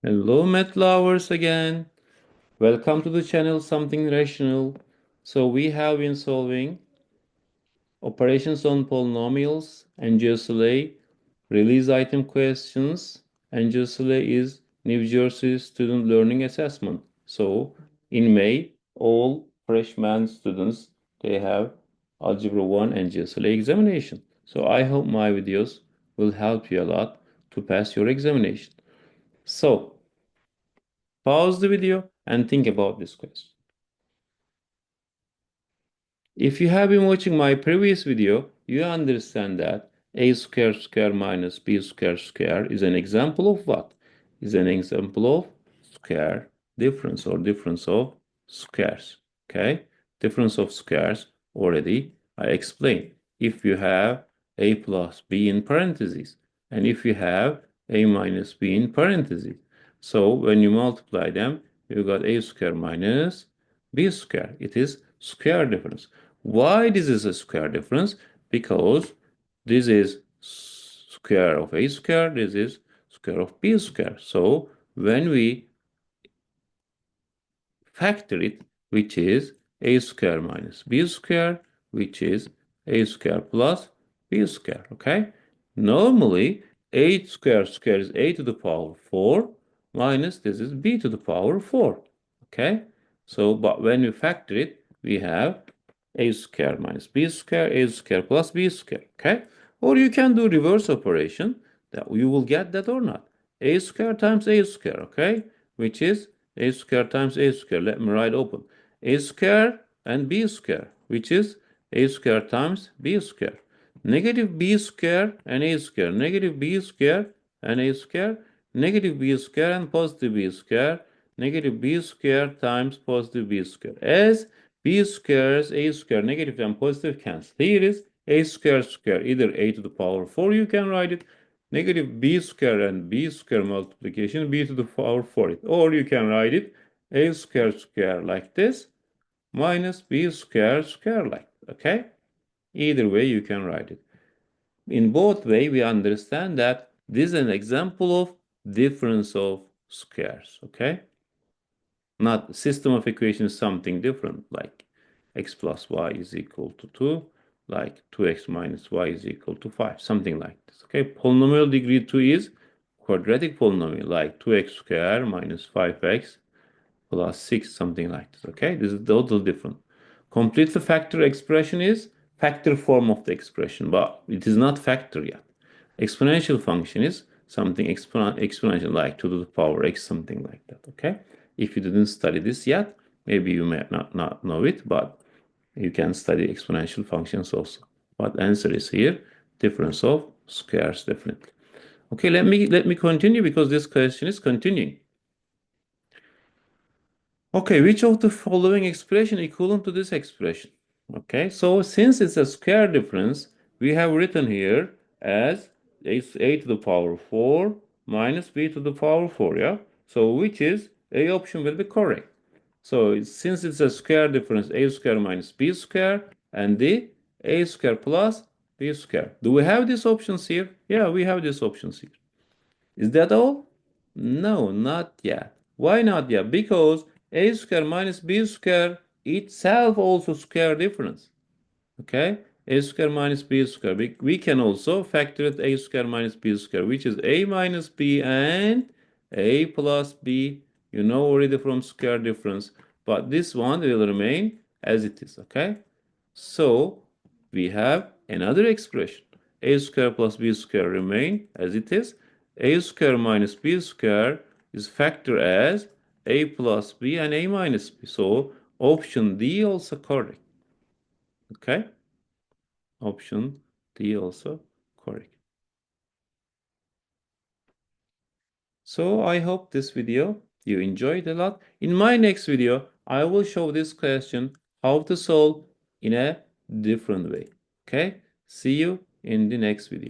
Hello, math lovers again. Welcome to the channel SumThing Rational. So we have been solving operations on polynomials, NJSLA, release item questions. NJSLA is New Jersey Student Learning Assessment. So in May, all freshman students, they have Algebra 1 NJSLA examination. So I hope my videos will help you a lot to pass your examination. So pause the video and think about this question. If you have been watching my previous video, you understand that a square square minus b square square is an example of what? Is an example of square difference or difference of squares. Okay? Difference of squares already I explained. If you have a plus b in parentheses and if you have a minus b in parentheses. So when you multiply them, you got a square minus b square. It is square difference. Why this is a square difference? Because this is square of a square, this is square of b square. So when we factor it, which is a square minus b square, which is a square plus b square, okay? Normally, a square square is a to the power 4 minus this is b to the power 4, okay? So, but when we factor it, we have a square minus b square, a square plus b square, okay? Or you can do reverse operation that you will get that or not. A square times a square, okay? Which is a square times a square. Let me write open. A square and b square, which is a square times b square. Negative b square and a square. Negative b square and a square. Negative b square and positive b square. Negative b square times positive b square. As b squares, a square, negative and positive cancel. Here is a square square, either a to the power 4, you can write it, negative b square and b square multiplication, b to the power 4. Or you can write it a square square like this, minus b square square like, okay? Either way you can write it. In both way, we understand that this is an example of difference of squares, okay? Not system of equations something different, like x plus y is equal to 2, like 2x minus y is equal to 5, something like this. Okay, polynomial degree 2 is quadratic polynomial, like 2x squared minus 5x plus 6, something like this. Okay, this is totally different. Completely factor expression is factor form of the expression, but it is not factor yet. Exponential function is something exponential, like 2 to the power x, something like that. Okay, if you didn't study this yet, maybe you may not know it, but you can study exponential functions also. But answer is here, difference of squares, definitely. Okay, let me continue because this question is continuing. Okay, which of the following expression equivalent to this expression? Okay, so since it's a square difference, we have written here as a to the power 4 minus b to the power 4, yeah? So which is A option will be correct. So since it's a square difference, a square minus b square, and the a square plus b square. Do we have these options here? Yeah, we have these options here. Is that all? No, not yet. Why not yet? Because a square minus b square itself also square difference. Okay? A square minus b square. We can also factor it a square minus b square, which is a minus b and a plus b. You know already from square difference. But this one will remain as it is. Okay? So we have another expression. A square plus b square remain as it is. A square minus b square is factored as a plus b and a minus b. So option D also correct. Okay? Option D also correct. So I hope this video you enjoyed a lot. In my next video, I will show this question how to solve in a different way. Okay? See you in the next video.